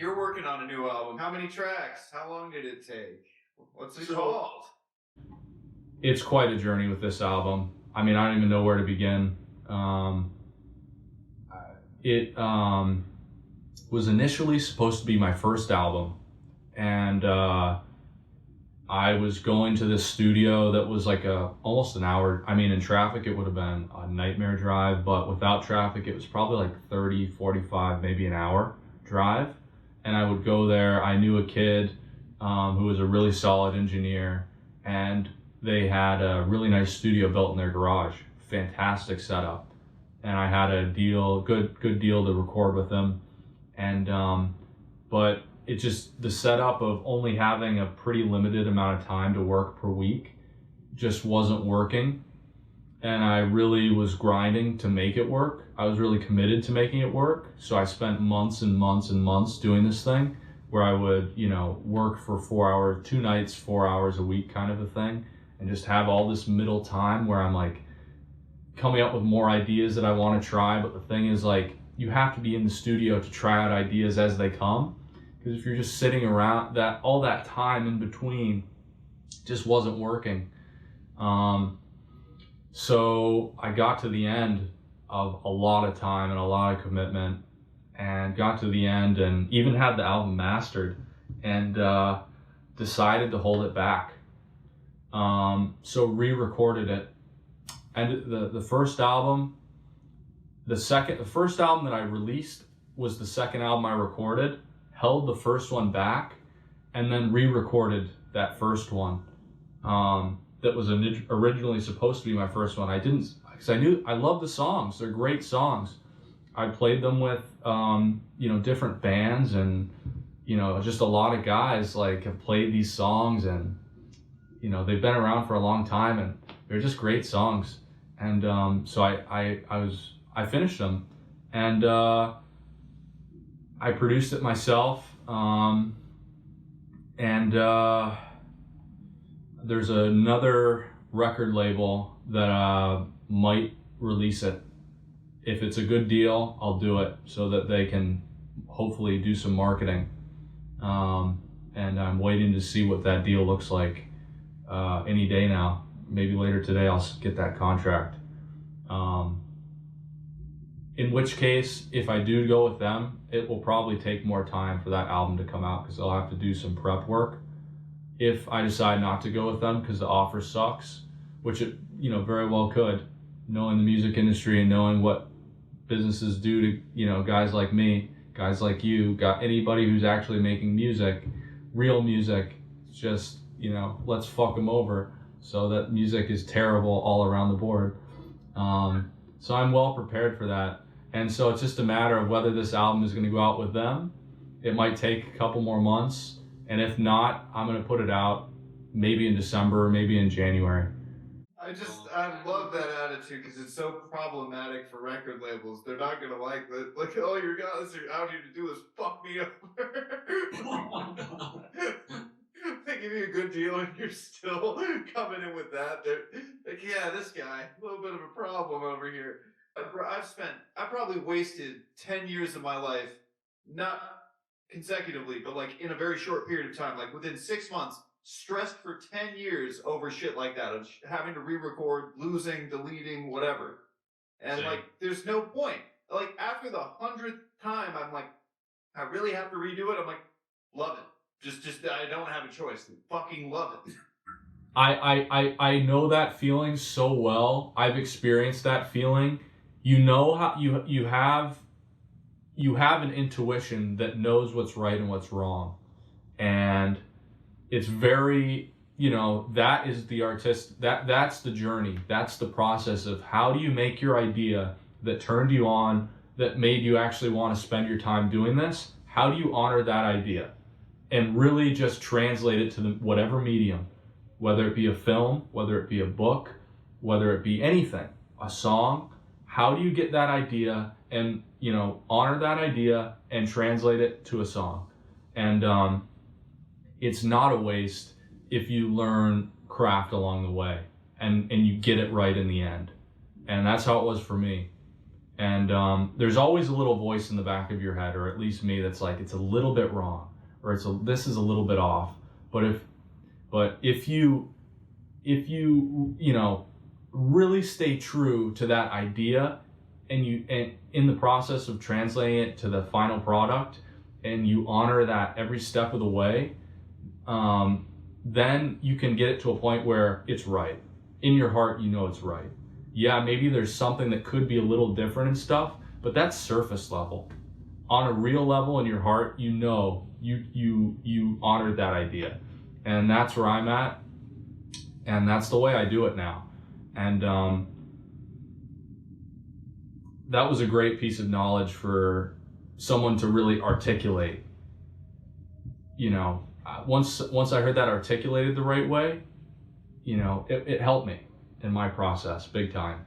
You're working on a new album. How many tracks? How long did it take? What's it So called? It's quite a journey with this album. I mean, I don't even know where to begin. Um, it was initially supposed to be my first album, and I was going to this studio that was like almost an hour. I mean, in traffic, it would have been a nightmare drive, but without traffic, it was probably like 30, 45, maybe an hour drive. And I would go there. I knew a kid who was a really solid engineer, and they had a really nice studio built in their garage. Fantastic setup. And I had a deal, good deal to record with them. And but it just, the setup of only having a pretty limited amount of time to work per week just wasn't working. And I really was grinding to make it work. I was really committed to making it work. So I spent months and months and months doing this thing where I would, work for 4 hours, 2 nights, 4 hours a week kind of a thing. And just have all this middle time where I'm like coming up with more ideas that I want to try. But the thing is, like, you have to be in the studio to try out ideas as they come. Because if you're just sitting around, that all that time in between just wasn't working. So I got to the end of a lot of time and a lot of commitment, and got to the end and even had the album mastered, and decided to hold it back. So re-recorded it. And the first album, the first album that I released was the second album I recorded, held the first one back, and then re-recorded that first one. That was originally supposed to be my first one. I didn't, because I love the songs. They're great songs. I played them with, different bands, and, just a lot of guys like have played these songs, and, they've been around for a long time, and they're just great songs. And so I finished them, and I produced it myself, and there's another record label that might release it. If it's a good deal, I'll do it so that they can hopefully do some marketing. And I'm waiting to see what that deal looks like any day now. Maybe later today I'll get that contract. In which case, if I do go with them, it will probably take more time for that album to come out, because I'll have to do some prep work. If I decide not to go with them because the offer sucks, which it very well could, knowing the music industry and knowing what businesses do to guys like me, guys like you, got anybody who's actually making music, real music, it's just let's fuck them over, so that music is terrible all around the board. So I'm well prepared for that. And so it's just a matter of whether this album is going to go out with them. It might take a couple more months. And if not, I'm going to put it out maybe in December, maybe in January. I love that attitude because it's so problematic for record labels. They're not gonna like that. Like, oh, your guys are out here to do is fuck me over. They give you a good deal and you're still coming in with that. They're like, yeah, this guy, a little bit of a problem over here. I probably wasted 10 years of my life, not consecutively, but like in a very short period of time, like within 6 months, stressed for 10 years over shit like that, of having to re-record, losing, deleting, whatever. And Same. like, there's no point. Like after the 100th time, I'm like, I really have to redo it. I'm like, love it. Just I don't have a choice. Fucking love it. I know that feeling so well. I've experienced that feeling. How you have an intuition that knows what's right and what's wrong. And it's very, that is the that's the journey. That's the process of how do you make your idea that turned you on, that made you actually want to spend your time doing this? How do you honor that idea and really just translate it to whatever medium, whether it be a film, whether it be a book, whether it be anything, a song? How do you get that idea and, honor that idea and translate it to a song? And it's not a waste if you learn craft along the way and you get it right in the end. And that's how it was for me. And there's always a little voice in the back of your head, or at least me, that's like, it's a little bit wrong, or this is a little bit off. But if you really stay true to that idea, and in the process of translating it to the final product, and you honor that every step of the way, then you can get it to a point where it's right. In your heart, you know it's right. Yeah, maybe there's something that could be a little different and stuff, but that's surface level. On a real level in your heart, you know you honored that idea. And that's where I'm at, and that's the way I do it now. And that was a great piece of knowledge for someone to really articulate. Once I heard that articulated the right way, it helped me in my process big time.